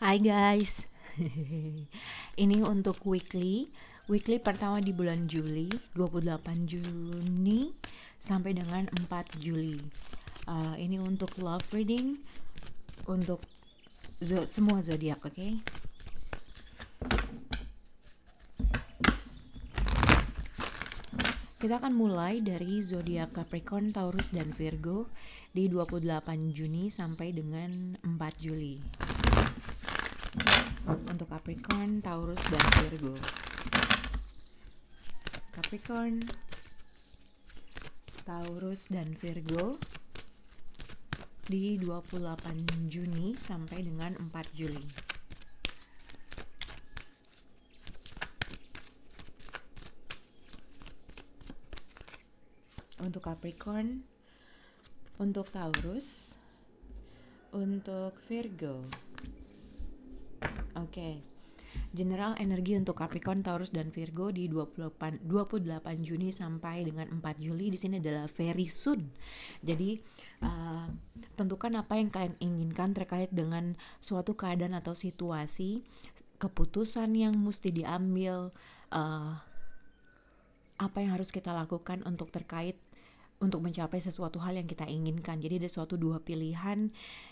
Hai guys. Ini untuk weekly pertama di bulan Juli, 28 Juni sampai dengan 4 Juli. Ini untuk love reading untuk semua zodiak, oke? Kita akan mulai dari zodiak Capricorn, Taurus dan Virgo di 28 Juni sampai dengan 4 Juli. Untuk Capricorn, Taurus dan Virgo. Capricorn, Taurus dan Virgo di 28 Juni sampai dengan 4 Juli. Untuk Capricorn, untuk Taurus, untuk Virgo. Oke. General energi untuk Capricorn, Taurus dan Virgo di 28 Juni sampai dengan 4 Juli di sini adalah very soon. Jadi tentukan apa yang kalian inginkan terkait dengan suatu keadaan atau situasi, keputusan yang mesti diambil, apa yang harus kita lakukan untuk mencapai sesuatu hal yang kita inginkan. Jadi ada suatu dua pilihan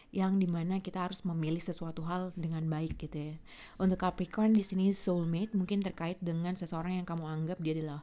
yang dimana kita harus memilih sesuatu hal dengan baik gitu ya. Untuk Capricorn di sini soulmate mungkin terkait dengan seseorang yang kamu anggap dia adalah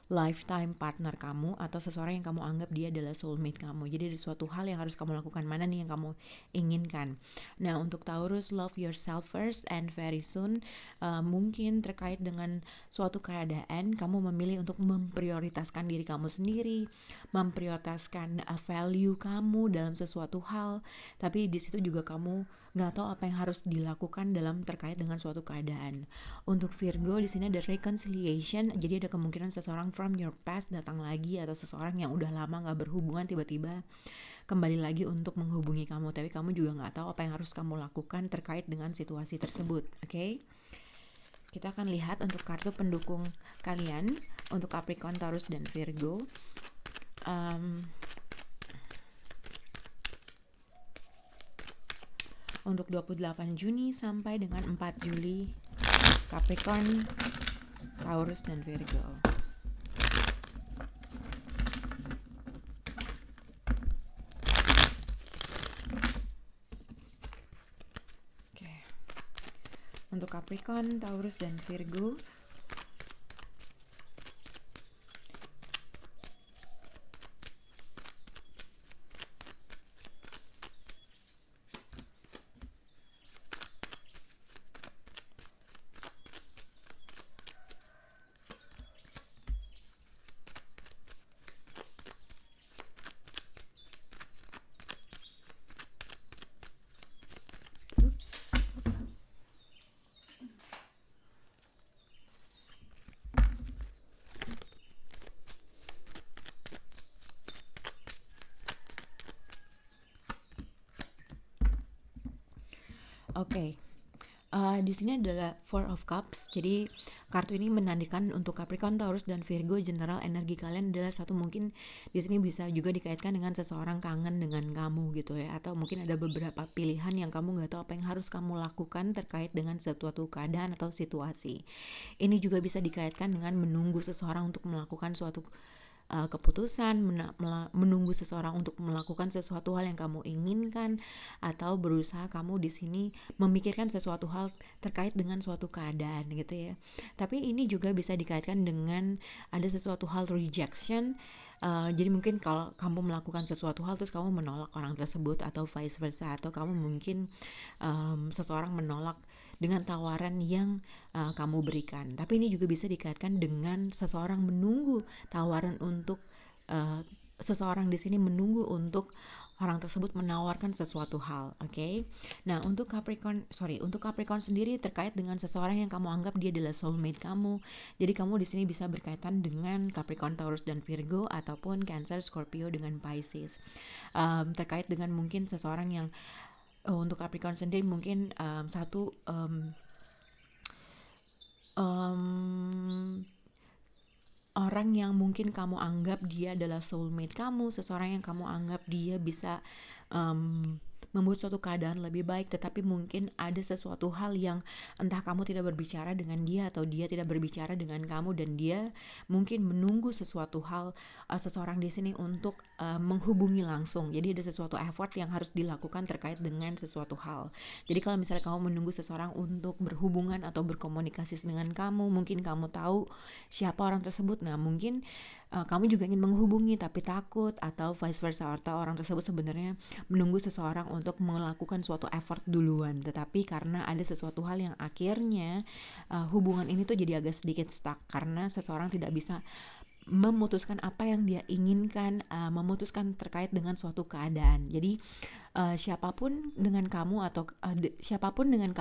lifetime partner kamu atau seseorang yang kamu anggap dia adalah soulmate kamu. Jadi ada suatu hal yang harus kamu lakukan, mana nih yang kamu inginkan. Nah untuk Taurus, love yourself first and very soon, mungkin terkait dengan suatu keadaan kamu memilih untuk memprioritaskan diri kamu sendiri, memprioritaskan value kamu dalam sesuatu hal, tapi di situ juga kamu nggak tahu apa yang harus dilakukan dalam terkait dengan suatu keadaan. Untuk Virgo di sini ada reconciliation, jadi ada kemungkinan seseorang from your past datang lagi atau seseorang yang udah lama nggak berhubungan tiba-tiba kembali lagi untuk menghubungi kamu, tapi kamu juga nggak tahu apa yang harus kamu lakukan terkait dengan situasi tersebut. Oke? Kita akan lihat untuk kartu pendukung kalian untuk Capricorn, Taurus dan Virgo. Untuk 28 Juni sampai dengan 4 Juli, Capricorn, Taurus dan Virgo. Oke. Untuk Capricorn, Taurus dan Virgo, Oke. Di sini adalah Four of Cups. Jadi kartu ini menandakan untuk Capricorn, Taurus dan Virgo, general energi kalian adalah satu, mungkin di sini bisa juga dikaitkan dengan seseorang kangen dengan kamu gitu ya, atau mungkin ada beberapa pilihan yang kamu nggak tahu apa yang harus kamu lakukan terkait dengan suatu keadaan atau situasi. Ini juga bisa dikaitkan dengan menunggu seseorang untuk melakukan suatu keputusan, menunggu seseorang untuk melakukan sesuatu hal yang kamu inginkan, atau berusaha kamu di sini memikirkan sesuatu hal terkait dengan suatu keadaan gitu ya. Tapi ini juga bisa dikaitkan dengan ada sesuatu hal rejection. Jadi mungkin kalau kamu melakukan sesuatu hal terus kamu menolak orang tersebut, atau vice versa, atau kamu mungkin seseorang menolak dengan tawaran yang kamu berikan. Tapi ini juga bisa dikaitkan dengan seseorang menunggu tawaran untuk seseorang di sini menunggu untuk orang tersebut menawarkan sesuatu hal, oke? Nah, untuk Capricorn sendiri terkait dengan seseorang yang kamu anggap dia adalah soulmate kamu. Jadi kamu di sini bisa berkaitan dengan Capricorn, Taurus dan Virgo, ataupun Cancer, Scorpio dengan Pisces. Terkait dengan mungkin seseorang yang untuk Capricorn sendiri mungkin orang yang mungkin kamu anggap dia adalah soulmate kamu, seseorang yang kamu anggap dia bisa membuat suatu keadaan lebih baik, tetapi mungkin ada sesuatu hal yang entah kamu tidak berbicara dengan dia atau dia tidak berbicara dengan kamu, dan dia mungkin menunggu sesuatu hal, seseorang di sini untuk menghubungi langsung. Jadi ada sesuatu effort yang harus dilakukan terkait dengan sesuatu hal. Jadi kalau misalnya kamu menunggu seseorang untuk berhubungan atau berkomunikasi dengan kamu, mungkin kamu tahu siapa orang tersebut. Nah, mungkin kamu juga ingin menghubungi tapi takut, atau vice versa, atau orang tersebut sebenarnya menunggu seseorang untuk melakukan suatu effort duluan, tetapi karena ada sesuatu hal yang akhirnya hubungan ini tuh jadi agak sedikit stuck karena seseorang tidak bisa memutuskan apa yang dia inginkan, memutuskan terkait dengan suatu keadaan. Jadi siapapun dengan kamu, atau siapapun dengan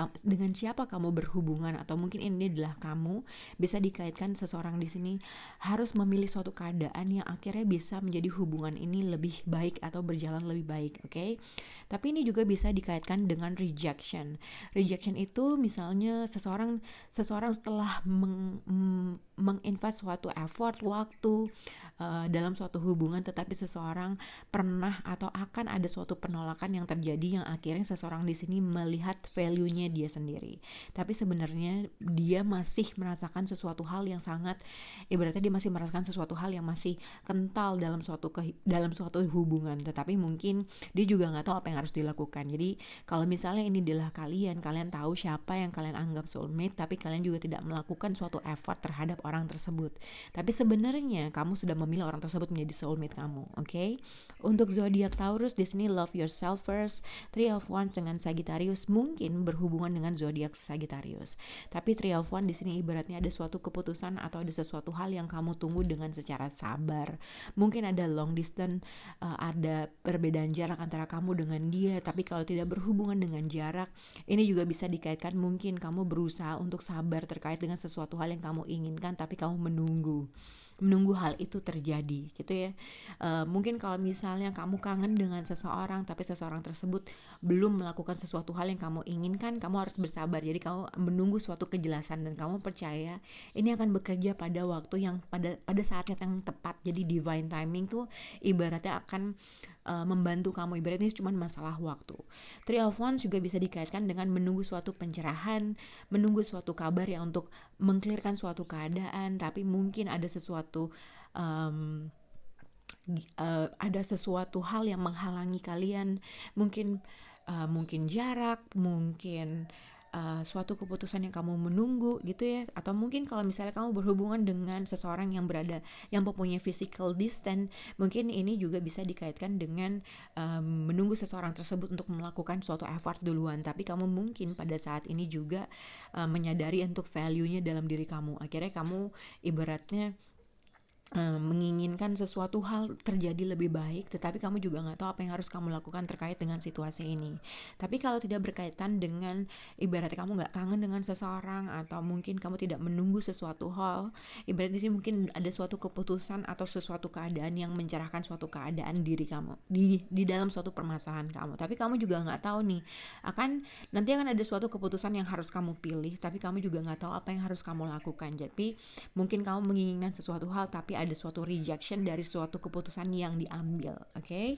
siapa kamu berhubungan, atau mungkin ini adalah kamu, bisa dikaitkan seseorang di sini harus memilih suatu keadaan yang akhirnya bisa menjadi hubungan ini lebih baik atau berjalan lebih baik, oke? Tapi ini juga bisa dikaitkan dengan rejection. Rejection itu misalnya seseorang setelah menginvest suatu effort, waktu dalam suatu hubungan, tetapi seseorang pernah atau akan ada suatu penolakan yang terjadi yang akhirnya seseorang di sini melihat value-nya dia sendiri. Tapi sebenarnya dia masih merasakan sesuatu hal yang sangat, ibaratnya dia masih merasakan sesuatu hal yang masih kental dalam suatu hubungan, tetapi mungkin dia juga nggak tahu apa yang harus dilakukan. Jadi kalau misalnya ini adalah kalian tahu siapa yang kalian anggap soulmate, tapi kalian juga tidak melakukan suatu effort terhadap orang tersebut. Tapi sebenarnya kamu sudah memilih orang tersebut menjadi soulmate kamu, oke? Untuk zodiak Taurus di sini love yourself first, Three of Wands dengan Sagittarius mungkin berhubungan dengan zodiak Sagittarius. Tapi Three of Wands di sini ibaratnya ada suatu keputusan atau ada sesuatu hal yang kamu tunggu dengan secara sabar. Mungkin ada long distance, ada perbedaan jarak antara kamu dengan dia, tapi kalau tidak berhubungan dengan jarak, ini juga bisa dikaitkan mungkin kamu berusaha untuk sabar terkait dengan sesuatu hal yang kamu inginkan, tapi kamu menunggu hal itu terjadi gitu ya. Mungkin kalau misalnya kamu kangen dengan seseorang tapi seseorang tersebut belum melakukan sesuatu hal yang kamu inginkan, kamu harus bersabar. Jadi kamu menunggu suatu kejelasan dan kamu percaya ini akan bekerja pada waktu yang pada saatnya yang tepat. Jadi divine timing tuh ibaratnya akan membantu kamu, ibaratnya cuma masalah waktu. Three of Wands juga bisa dikaitkan dengan menunggu suatu pencerahan, menunggu suatu kabar ya untuk mengklirkan suatu keadaan, tapi mungkin ada sesuatu hal yang menghalangi kalian, mungkin jarak, mungkin suatu keputusan yang kamu menunggu gitu ya, atau mungkin kalau misalnya kamu berhubungan dengan seseorang yang mempunyai physical distance, mungkin ini juga bisa dikaitkan dengan menunggu seseorang tersebut untuk melakukan suatu effort duluan, tapi kamu mungkin pada saat ini juga menyadari untuk value-nya dalam diri kamu. Akhirnya kamu ibaratnya menginginkan sesuatu hal terjadi lebih baik, tetapi kamu juga nggak tahu apa yang harus kamu lakukan terkait dengan situasi ini. Tapi kalau tidak berkaitan dengan ibaratnya kamu nggak kangen dengan seseorang, atau mungkin kamu tidak menunggu sesuatu hal, ibaratnya sih mungkin ada suatu keputusan atau sesuatu keadaan yang mencerahkan suatu keadaan diri kamu di dalam suatu permasalahan kamu. Tapi kamu juga nggak tahu nih, nanti akan ada suatu keputusan yang harus kamu pilih, tapi kamu juga nggak tahu apa yang harus kamu lakukan. Jadi mungkin kamu menginginkan sesuatu hal tapi ada suatu rejection dari suatu keputusan yang diambil, oke?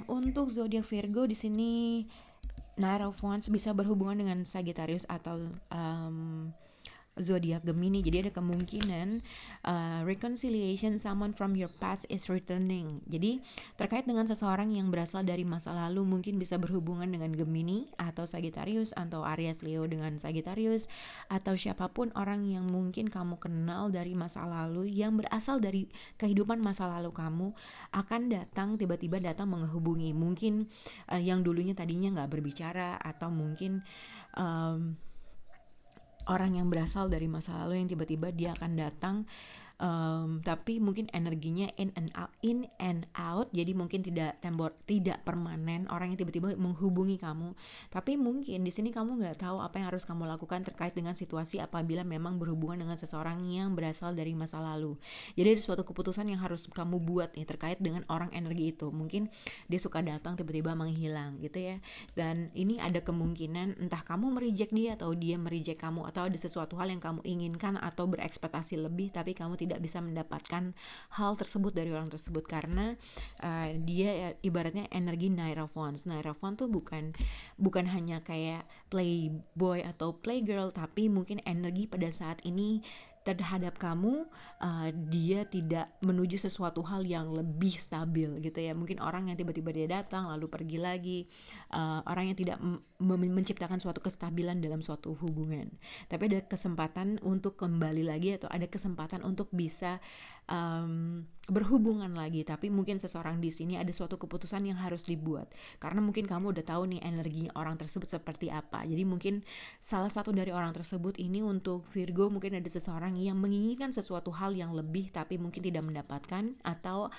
Untuk zodiak Virgo di sini Knight of Wands bisa berhubungan dengan Sagittarius atau zodiak Gemini. Jadi ada kemungkinan reconciliation, someone from your past is returning. Jadi terkait dengan seseorang yang berasal dari masa lalu, mungkin bisa berhubungan dengan Gemini atau Sagittarius, atau Aries Leo dengan Sagittarius, atau siapapun orang yang mungkin kamu kenal dari masa lalu yang berasal dari kehidupan masa lalu kamu akan tiba-tiba datang menghubungi. Mungkin yang dulunya tadinya nggak berbicara, atau mungkin orang yang berasal dari masa lalu yang tiba-tiba dia akan datang, tapi mungkin energinya in and out, jadi mungkin tidak permanen, orang yang tiba-tiba menghubungi kamu. Tapi mungkin di sini kamu nggak tahu apa yang harus kamu lakukan terkait dengan situasi apabila memang berhubungan dengan seseorang yang berasal dari masa lalu. Jadi ada suatu keputusan yang harus kamu buat nih terkait dengan orang energi itu. Mungkin dia suka datang tiba-tiba menghilang gitu ya, dan ini ada kemungkinan entah kamu mereject dia atau dia mereject kamu, atau ada sesuatu hal yang kamu inginkan atau berekspektasi lebih tapi kamu tidak tidak bisa mendapatkan hal tersebut dari orang tersebut, karena dia ibaratnya energi Knight of Wands. Knight of Wands tuh bukan hanya kayak playboy atau playgirl, tapi mungkin energi pada saat ini terhadap kamu, dia tidak menuju sesuatu hal yang lebih stabil gitu ya. Mungkin orang yang tiba-tiba dia datang lalu pergi lagi, orang yang tidak menciptakan suatu kestabilan dalam suatu hubungan, tapi ada kesempatan untuk kembali lagi atau ada kesempatan untuk bisa berhubungan lagi. Tapi mungkin seseorang di sini ada suatu keputusan yang harus dibuat, karena mungkin kamu udah tahu nih energi orang tersebut seperti apa. Jadi mungkin salah satu dari orang tersebut ini, untuk Virgo, mungkin ada seseorang yang menginginkan sesuatu hal yang lebih tapi mungkin tidak mendapatkan, atau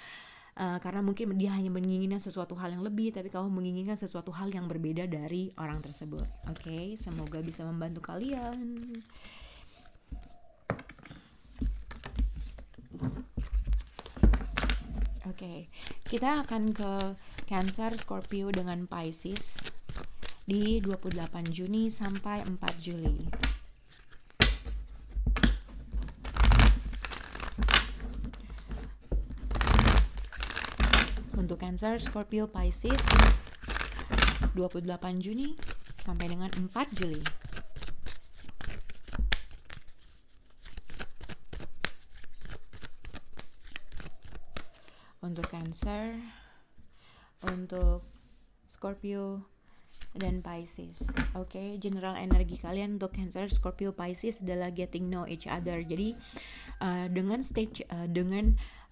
karena mungkin dia hanya menginginkan sesuatu hal yang lebih tapi kamu menginginkan sesuatu hal yang berbeda dari orang tersebut. Oke, semoga bisa membantu kalian. Oke, kita akan ke Cancer, Scorpio dengan Pisces di 28 Juni sampai 4 Juli. Untuk Cancer, Scorpio, Pisces 28 Juni sampai dengan 4 Juli. Untuk Cancer, untuk Scorpio dan Pisces. Oke, general energi kalian untuk Cancer, Scorpio, Pisces adalah getting know each other. Jadi dengan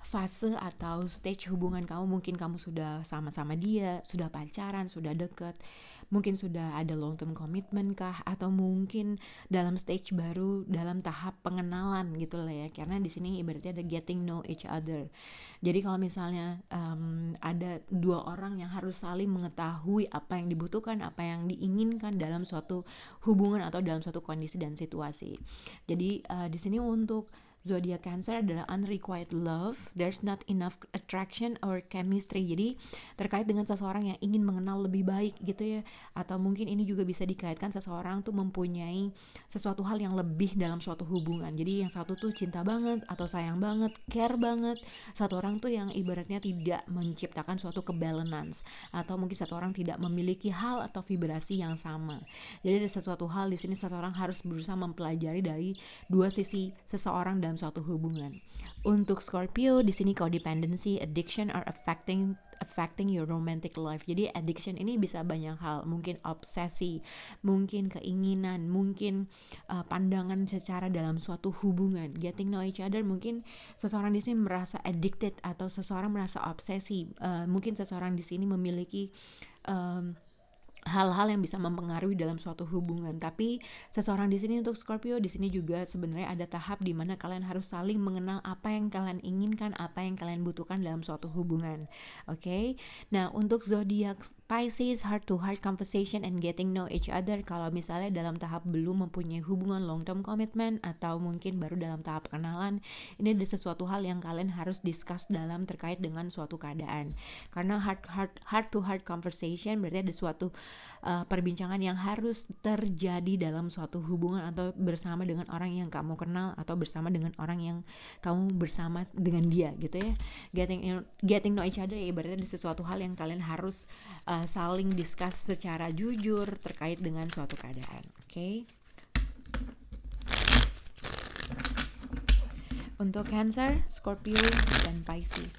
fase atau stage hubungan kamu, mungkin kamu sudah sama-sama dia, sudah pacaran, sudah deket, mungkin sudah ada long term commitment kah, atau mungkin dalam stage baru dalam tahap pengenalan gitu lah ya, karena di sini ibaratnya ada getting know each other. Jadi kalau misalnya ada dua orang yang harus saling mengetahui apa yang dibutuhkan, apa yang diinginkan dalam suatu hubungan atau dalam suatu kondisi dan situasi. Jadi di sini untuk zodiak Cancer adalah unrequited love, there's not enough attraction or chemistry. Jadi terkait dengan seseorang yang ingin mengenal lebih baik gitu ya, atau mungkin ini juga bisa dikaitkan seseorang tuh mempunyai sesuatu hal yang lebih dalam suatu hubungan. Jadi yang satu tuh cinta banget atau sayang banget, care banget, satu orang tuh yang ibaratnya tidak menciptakan suatu kebalance, atau mungkin satu orang tidak memiliki hal atau vibrasi yang sama. Jadi ada sesuatu hal di sini satu orang harus berusaha mempelajari dari dua sisi seseorang dalam suatu hubungan. Untuk Scorpio di sini codependency, addiction are affecting your romantic life. Jadi addiction ini bisa banyak hal, mungkin obsesi, mungkin keinginan, mungkin pandangan secara dalam suatu hubungan. Getting know each other, mungkin seseorang di sini merasa addicted atau seseorang merasa obsesi. Mungkin seseorang di sini memiliki hal-hal yang bisa mempengaruhi dalam suatu hubungan. Tapi seseorang di sini untuk Scorpio di sini juga sebenarnya ada tahap di mana kalian harus saling mengenal apa yang kalian inginkan, apa yang kalian butuhkan dalam suatu hubungan. Oke. Nah, untuk zodiak Pisces, heart to heart conversation and getting know each other. Kalau misalnya dalam tahap belum mempunyai hubungan long term commitment atau mungkin baru dalam tahap kenalan, ini ada sesuatu hal yang kalian harus discuss dalam terkait dengan suatu keadaan. Karena heart to heart conversation berarti ada suatu perbincangan yang harus terjadi dalam suatu hubungan atau bersama dengan orang yang kamu kenal atau bersama dengan orang yang kamu bersama dengan dia gitu ya. Getting know each other ya ibaratnya ada sesuatu hal yang kalian harus saling discuss secara jujur terkait dengan suatu keadaan. Oke. Untuk Cancer, Scorpio, dan Pisces.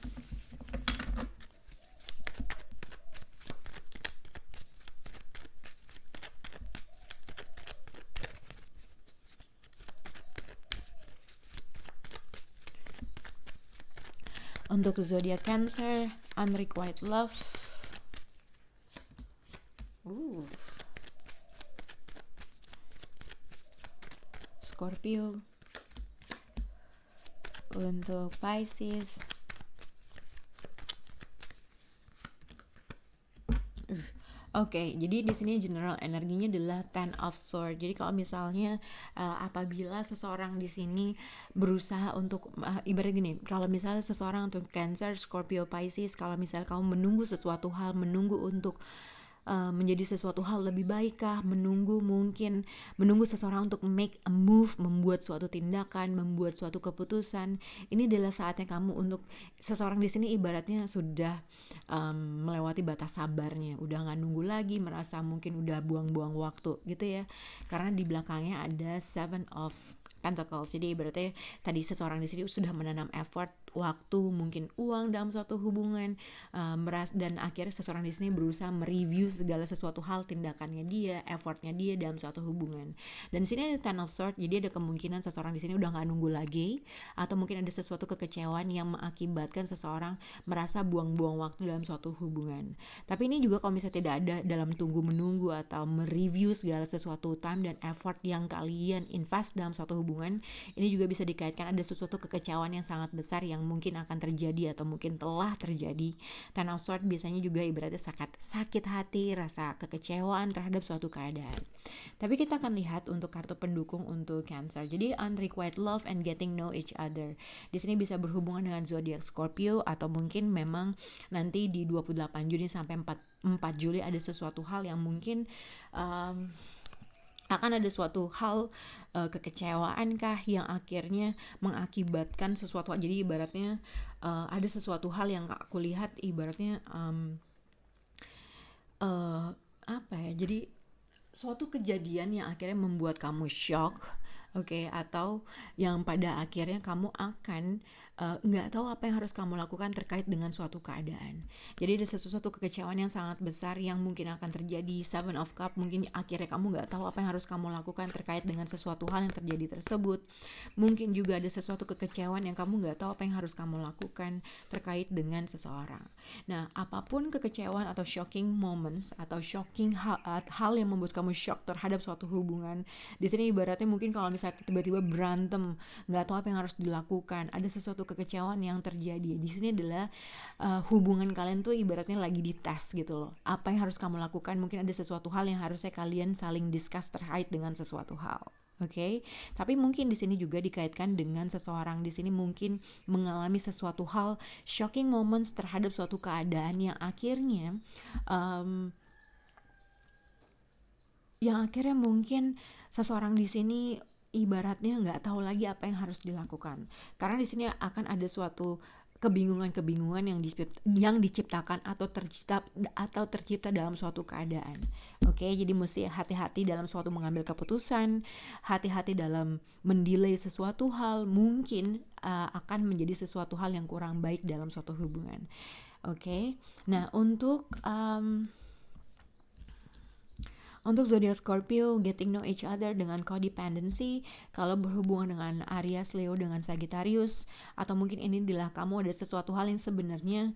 Untuk zodiak Cancer, unrequited love. Scorpio. Untuk Pisces, Oke, jadi di sini general energinya adalah Ten of Swords. Jadi kalau misalnya apabila seseorang di sini berusaha untuk ibarat gini, kalau misalnya seseorang untuk Cancer, Scorpio, Pisces, kalau misalnya kamu menunggu sesuatu hal, menunggu untuk menjadi sesuatu hal lebih baik kah, menunggu seseorang untuk make a move, membuat suatu tindakan, membuat suatu keputusan. Ini adalah saatnya kamu untuk seseorang di sini ibaratnya sudah melewati batas sabarnya, udah nggak nunggu lagi, merasa mungkin udah buang-buang waktu gitu ya, karena di belakangnya ada Seven of Pentacles. Jadi berarti tadi seseorang di sini sudah menanam effort, waktu, mungkin uang dalam suatu hubungan, dan akhirnya seseorang di sini berusaha mereview segala sesuatu hal, tindakannya dia, effortnya dia dalam suatu hubungan. Dan di sini ada Ten of Swords, jadi ada kemungkinan seseorang di sini udah nggak nunggu lagi, atau mungkin ada sesuatu kekecewaan yang mengakibatkan seseorang merasa buang-buang waktu dalam suatu hubungan. Tapi ini juga kalau misalnya tidak ada dalam tunggu menunggu atau mereview segala sesuatu time dan effort yang kalian invest dalam suatu hubungan, ini juga bisa dikaitkan ada sesuatu kekecewaan yang sangat besar yang mungkin akan terjadi atau mungkin telah terjadi. Ten of Swords biasanya juga ibaratnya sakit hati, rasa kekecewaan terhadap suatu keadaan. Tapi kita akan lihat untuk kartu pendukung untuk Cancer. Jadi unrequited love and getting know each other. Di sini bisa berhubungan dengan zodiak Scorpio, atau mungkin memang nanti di 28 Juni sampai 4 Juli ada sesuatu hal yang mungkin akan ada suatu hal kekecewaan kah yang akhirnya mengakibatkan sesuatu. Jadi ibaratnya ada sesuatu hal yang aku lihat ibaratnya apa ya, jadi suatu kejadian yang akhirnya membuat kamu shock, oke, atau yang pada akhirnya kamu akan nggak tahu apa yang harus kamu lakukan terkait dengan suatu keadaan. Jadi ada sesuatu kekecewaan yang sangat besar yang mungkin akan terjadi. Seven of Cup, mungkin akhirnya kamu nggak tahu apa yang harus kamu lakukan terkait dengan sesuatu hal yang terjadi tersebut. Mungkin juga ada sesuatu kekecewaan yang kamu nggak tahu apa yang harus kamu lakukan terkait dengan seseorang. Nah, apapun kekecewaan atau shocking moments atau shocking hal yang membuat kamu shock terhadap suatu hubungan, di sini ibaratnya mungkin kalau misalnya tiba-tiba berantem, nggak tahu apa yang harus dilakukan, ada sesuatu kekecewaan yang terjadi. Di sini adalah hubungan kalian tuh ibaratnya lagi dites gitu loh. Apa yang harus kamu lakukan? Mungkin ada sesuatu hal yang harusnya kalian saling discuss terkait dengan sesuatu hal. Oke, tapi mungkin di sini juga dikaitkan dengan seseorang di sini mungkin mengalami sesuatu hal shocking moments terhadap suatu keadaan yang akhirnya mungkin seseorang di sini ibaratnya nggak tahu lagi apa yang harus dilakukan, karena di sini akan ada suatu kebingungan yang diciptakan atau tercipta dalam suatu keadaan. Oke, jadi mesti hati-hati dalam suatu mengambil keputusan, hati-hati dalam mendelay sesuatu hal, mungkin akan menjadi sesuatu hal yang kurang baik dalam suatu hubungan. Oke, nah untuk zodiak Scorpio, getting know each other dengan codependency, kalau berhubungan dengan Aries, Leo dengan Sagittarius, atau mungkin ini adalah kamu ada sesuatu hal yang sebenarnya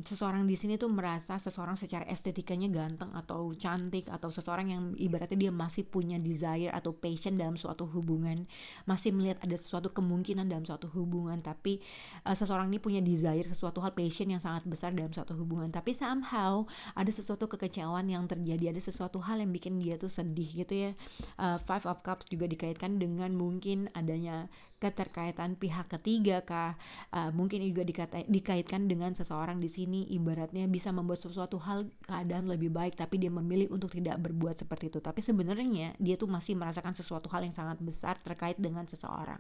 seseorang di sini tuh merasa seseorang secara estetikanya ganteng atau cantik, atau seseorang yang ibaratnya dia masih punya desire atau passion dalam suatu hubungan, masih melihat ada sesuatu kemungkinan dalam suatu hubungan, tapi seseorang ini punya desire sesuatu hal, passion yang sangat besar dalam suatu hubungan, tapi somehow ada sesuatu kekecewaan yang terjadi, ada sesuatu hal yang bikin dia tuh sedih gitu ya. Five of Cups juga dikaitkan dengan mungkin adanya keterkaitan pihak ketiga kah, mungkin juga dikaitkan dengan seseorang di sini ibaratnya bisa membuat sesuatu hal keadaan lebih baik, tapi dia memilih untuk tidak berbuat seperti itu, tapi sebenarnya dia tuh masih merasakan sesuatu hal yang sangat besar terkait dengan seseorang.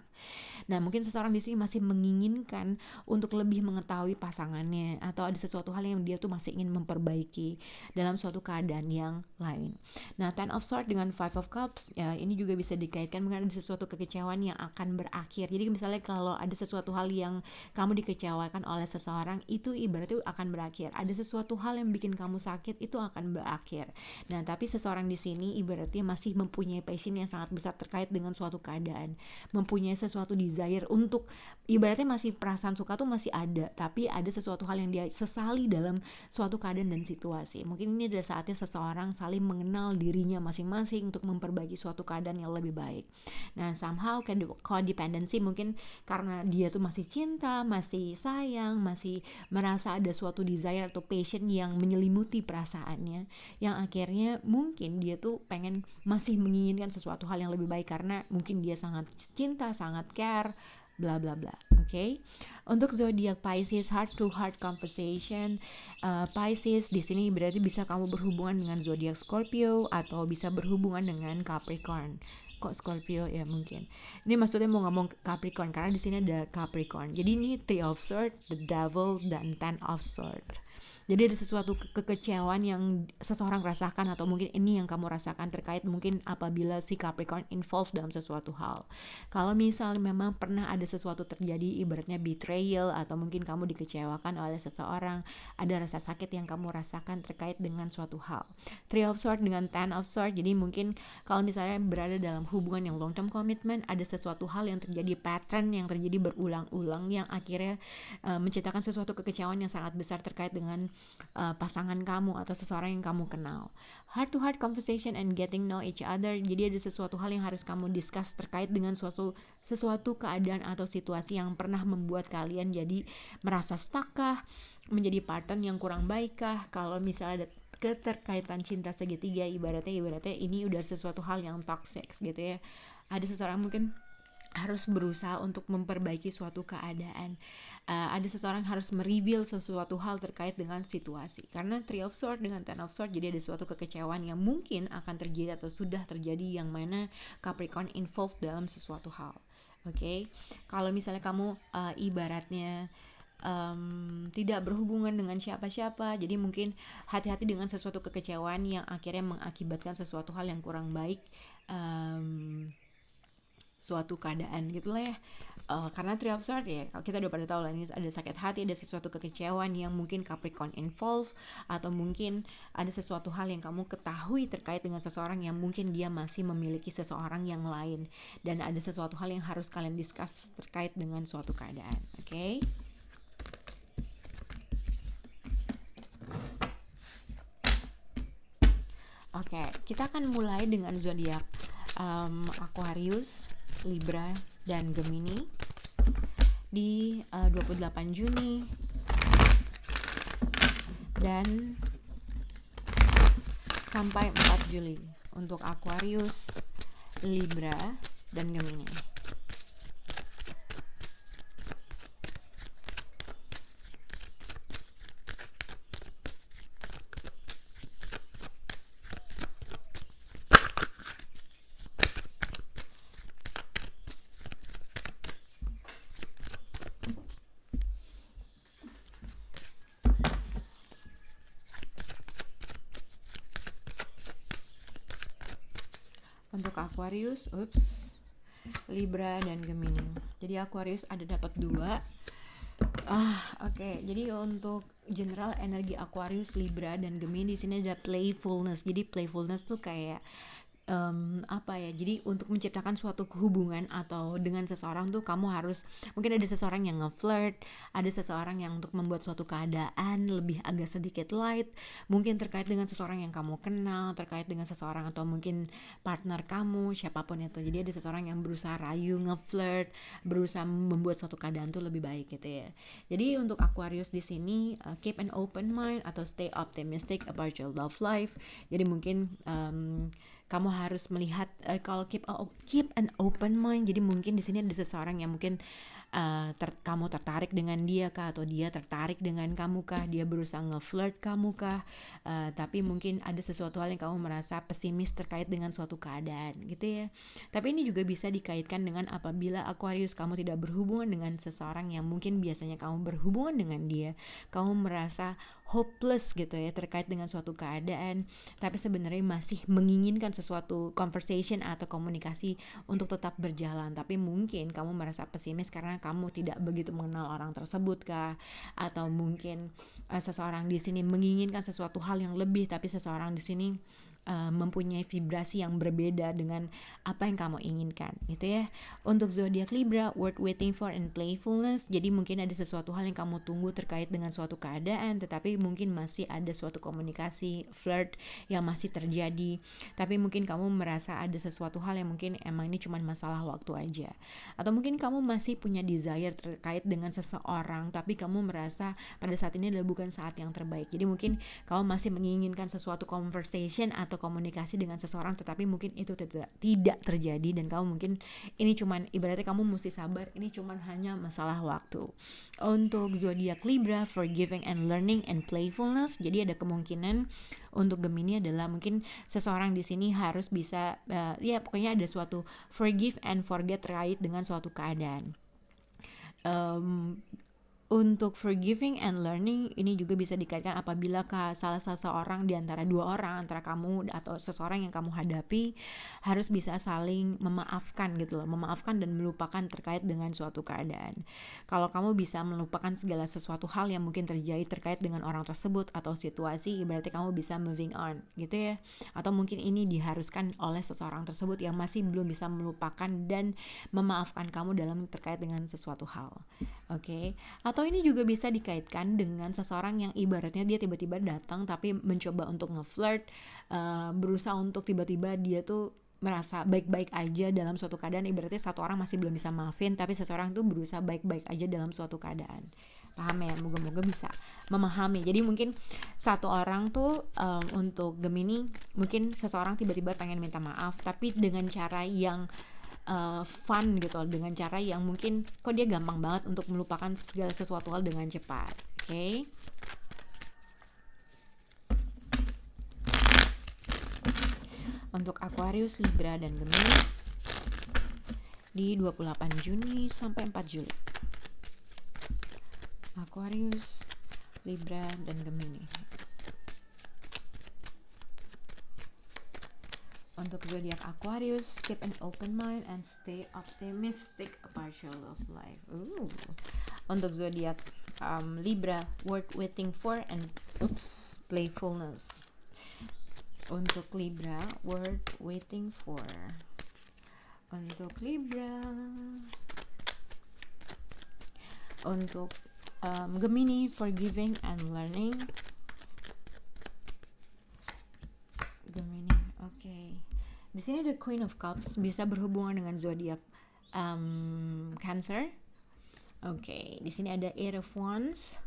Nah, mungkin seseorang di sini masih menginginkan untuk lebih mengetahui pasangannya, atau ada sesuatu hal yang dia tuh masih ingin memperbaiki dalam suatu keadaan yang lain. Nah, Ten of Swords dengan Five of Cups, ya ini juga bisa dikaitkan dengan ada sesuatu kekecewaan yang akan berakhir. Jadi misalnya kalau ada sesuatu hal yang kamu dikecewakan oleh seseorang, itu ibaratnya akan berakhir. Ada sesuatu hal yang bikin kamu sakit, itu akan berakhir. Nah, tapi seseorang di sini ibaratnya masih mempunyai passion yang sangat besar terkait dengan suatu keadaan, mempunyai sesuatu desire untuk ibaratnya masih perasaan suka tuh masih ada, tapi ada sesuatu hal yang dia sesali dalam suatu keadaan dan situasi. Mungkin ini adalah saatnya seseorang saling mengenal dirinya masing-masing untuk memperbaiki suatu keadaan yang lebih baik. Nah, somehow codependency mungkin karena dia tuh masih cinta, masih sayang, masih merasa ada suatu desire atau passion yang menyelimuti perasaannya, yang akhirnya mungkin dia tuh masih menginginkan sesuatu hal yang lebih baik karena mungkin dia sangat cinta, sangat care bla bla bla. Oke. Untuk zodiak Pisces, heart to heart conversation. Pisces di sini berarti bisa kamu berhubungan dengan zodiak Scorpio atau bisa berhubungan dengan Capricorn. Kok Scorpio ya mungkin. Ini maksudnya mau ngomong Capricorn karena di sini ada Capricorn. Jadi ini Three of Swords, the Devil, dan Ten of Swords. Jadi ada sesuatu kekecewaan yang seseorang rasakan atau mungkin ini yang kamu rasakan terkait mungkin apabila si Capricorn involved dalam sesuatu hal. Kalau misalnya memang pernah ada sesuatu terjadi ibaratnya betrayal atau mungkin kamu dikecewakan oleh seseorang, ada rasa sakit yang kamu rasakan terkait dengan suatu hal. Three of Swords dengan Ten of Swords, jadi mungkin kalau misalnya berada dalam hubungan yang long term commitment, ada sesuatu hal yang terjadi, pattern yang terjadi berulang-ulang yang akhirnya menciptakan sesuatu kekecewaan yang sangat besar terkait dengan pasangan kamu atau seseorang yang kamu kenal. Heart to heart conversation and getting know each other. Jadi ada sesuatu hal yang harus kamu discuss terkait dengan sesuatu keadaan atau situasi yang pernah membuat kalian jadi merasa stuck kah, menjadi pattern yang kurang baik kah. Kalau misalnya ada keterkaitan cinta segitiga, ibaratnya ini udah sesuatu hal yang toxic gitu ya. Ada seseorang mungkin harus berusaha untuk memperbaiki suatu keadaan. Ada seseorang harus mereveal sesuatu hal terkait dengan situasi. Karena Three of Swords dengan Ten of Swords, jadi ada suatu kekecewaan yang mungkin akan terjadi atau sudah terjadi yang mana Capricorn involved dalam sesuatu hal. Oke. Kalau misalnya kamu ibaratnya tidak berhubungan dengan siapa-siapa, jadi mungkin hati-hati dengan sesuatu kekecewaan yang akhirnya mengakibatkan sesuatu hal yang kurang baik, suatu keadaan gitulah ya. Karena Three of Swords ya kita udah pada tahu lah, ini ada sakit hati, ada sesuatu kekecewaan yang mungkin Capricorn involved, atau mungkin ada sesuatu hal yang kamu ketahui terkait dengan seseorang yang mungkin dia masih memiliki seseorang yang lain, dan ada sesuatu hal yang harus kalian discuss terkait dengan suatu keadaan. Oke? Oke, kita akan mulai dengan zodiak Aquarius, Libra, dan Gemini di 28 Juni dan sampai 4 Juli untuk Aquarius, Libra, dan Gemini. Untuk Aquarius, Libra, dan Gemini. Jadi Aquarius ada dapat 2. Oke. Jadi untuk general energi Aquarius, Libra, dan Gemini di sini ada playfulness. Jadi playfulness tuh kayak jadi untuk menciptakan suatu hubungan atau dengan seseorang tuh kamu harus, mungkin ada seseorang yang nge-flirt, ada seseorang yang untuk membuat suatu keadaan lebih agak sedikit light, mungkin terkait dengan seseorang yang kamu kenal, terkait dengan seseorang atau mungkin partner kamu, siapapun itu. Jadi ada seseorang yang berusaha rayu, nge-flirt, berusaha membuat suatu keadaan tuh lebih baik gitu ya. Jadi untuk Aquarius di sini keep an open mind atau stay optimistic about your love life. Jadi mungkin kamu harus melihat kalau keep an open mind. Jadi mungkin di sini ada seseorang yang mungkin kamu tertarik dengan dia kah, atau dia tertarik dengan kamu kah, dia berusaha nge-flirt kamu kah, tapi mungkin ada sesuatu hal yang kamu merasa pesimis terkait dengan suatu keadaan gitu ya. Tapi ini juga bisa dikaitkan dengan apabila Aquarius kamu tidak berhubungan dengan seseorang yang mungkin biasanya kamu berhubungan dengan dia, kamu merasa hopeless gitu ya terkait dengan suatu keadaan, tapi sebenarnya masih menginginkan sesuatu conversation atau komunikasi untuk tetap berjalan, tapi mungkin kamu merasa pesimis karena kamu tidak begitu mengenal orang tersebut kah, atau mungkin seseorang di sini menginginkan sesuatu hal yang lebih, tapi seseorang di sini mempunyai vibrasi yang berbeda dengan apa yang kamu inginkan gitu ya. Untuk zodiak Libra, worth waiting for and playfulness. Jadi mungkin ada sesuatu hal yang kamu tunggu terkait dengan suatu keadaan, tetapi mungkin masih ada suatu komunikasi flirt yang masih terjadi, tapi mungkin kamu merasa ada sesuatu hal yang mungkin emang ini cuma masalah waktu aja, atau mungkin kamu masih punya desire terkait dengan seseorang, tapi kamu merasa pada saat ini adalah bukan saat yang terbaik. Jadi mungkin kamu masih menginginkan sesuatu conversation atau atau komunikasi dengan seseorang, tetapi mungkin itu tidak terjadi, dan kamu mungkin ini cuman ibaratnya kamu mesti sabar, ini cuman hanya masalah waktu. Untuk zodiak Libra, forgiving and learning and playfulness, jadi ada kemungkinan untuk Gemini adalah mungkin seseorang di sini harus bisa ya pokoknya ada suatu forgive and forget terkait dengan suatu keadaan. Untuk forgiving and learning ini juga bisa dikaitkan apabila salah seseorang di antara dua orang, antara kamu atau seseorang yang kamu hadapi, harus bisa saling memaafkan gitu loh, memaafkan dan melupakan terkait dengan suatu keadaan. Kalau kamu bisa melupakan segala sesuatu hal yang mungkin terjadi terkait dengan orang tersebut atau situasi, berarti kamu bisa moving on gitu ya. Atau mungkin ini diharuskan oleh seseorang tersebut yang masih belum bisa melupakan dan memaafkan kamu dalam terkait dengan sesuatu hal. Oke. Atau ini juga bisa dikaitkan dengan seseorang yang ibaratnya dia tiba-tiba datang tapi mencoba untuk nge-flirt, berusaha untuk tiba-tiba dia tuh merasa baik-baik aja dalam suatu keadaan. Ibaratnya satu orang masih belum bisa maafin, tapi seseorang tuh berusaha baik-baik aja dalam suatu keadaan. Paham ya? Moga-moga bisa memahami. Jadi mungkin satu orang tuh untuk Gemini, mungkin seseorang tiba-tiba pengen minta maaf, tapi dengan cara yang fun gitu, dengan cara yang mungkin kok dia gampang banget untuk melupakan segala sesuatu hal dengan cepat. Oke. Untuk Aquarius, Libra, dan Gemini di 28 Juni sampai 4 Juli. Aquarius, Libra, dan Gemini. Untuk zodiak Aquarius, keep an open mind and stay optimistic about your love life. Untuk zodiak Libra, worth waiting for and playfulness. Untuk Libra, worth waiting for. Untuk Libra. Untuk Gemini, forgiving and learning. Gemini, oke. Di sini ada Queen of Cups, bisa berhubungan dengan zodiak Cancer. Oke, di sini ada Eight of Wands.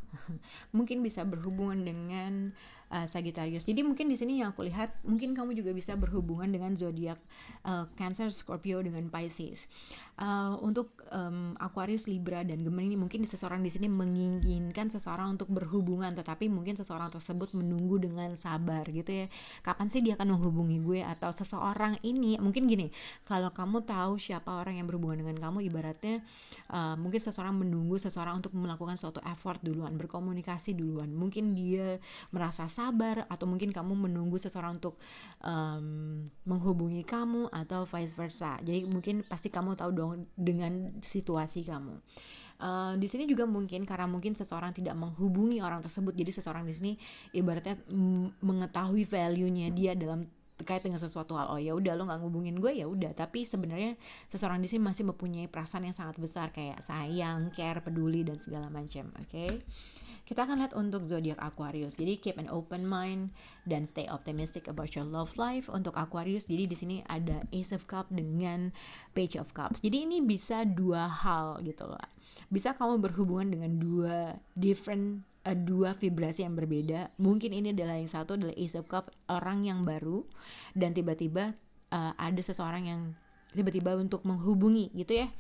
Mungkin bisa berhubungan dengan Sagittarius. Jadi mungkin di sini yang aku lihat, mungkin kamu juga bisa berhubungan dengan zodiak Cancer, Scorpio, dengan Pisces. Untuk Aquarius, Libra, dan Gemini, mungkin seseorang di sini menginginkan seseorang untuk berhubungan, tetapi mungkin seseorang tersebut menunggu dengan sabar gitu ya. Kapan sih dia akan menghubungi gue? Atau seseorang ini mungkin gini, kalau kamu tahu siapa orang yang berhubungan dengan kamu, ibaratnya mungkin seseorang menunggu seseorang untuk melakukan suatu effort duluan, berkomunikasi duluan. Mungkin dia merasa sabar, atau mungkin kamu menunggu seseorang untuk menghubungi kamu, atau vice versa. Jadi mungkin pasti kamu tahu dong dengan situasi kamu. Di sini juga mungkin karena mungkin seseorang tidak menghubungi orang tersebut, jadi seseorang di sini ibaratnya mengetahui value-nya dia dalam terkait dengan sesuatu hal. Oh ya udah, lo nggak ngubungin gue, ya udah. Tapi sebenarnya seseorang di sini masih mempunyai perasaan yang sangat besar, kayak sayang, care, peduli, dan segala macam. Oke. Kita akan lihat untuk zodiak Aquarius. Jadi keep an open mind dan stay optimistic about your love life. Untuk Aquarius, jadi di sini ada Ace of Cups dengan Page of Cups. Jadi ini bisa dua hal gitu loh. Bisa kamu berhubungan dengan dua vibrasi yang berbeda. Mungkin ini adalah yang satu adalah Ace of Cups, orang yang baru, dan tiba-tiba ada seseorang yang tiba-tiba untuk menghubungi gitu ya.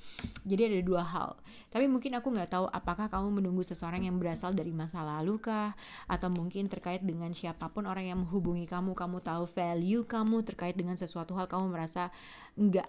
Jadi ada dua hal. Tapi mungkin aku nggak tahu apakah kamu menunggu seseorang yang berasal dari masa lalu kah, atau mungkin terkait dengan siapapun orang yang menghubungi kamu. Kamu tahu value kamu terkait dengan sesuatu hal, kamu merasa nggak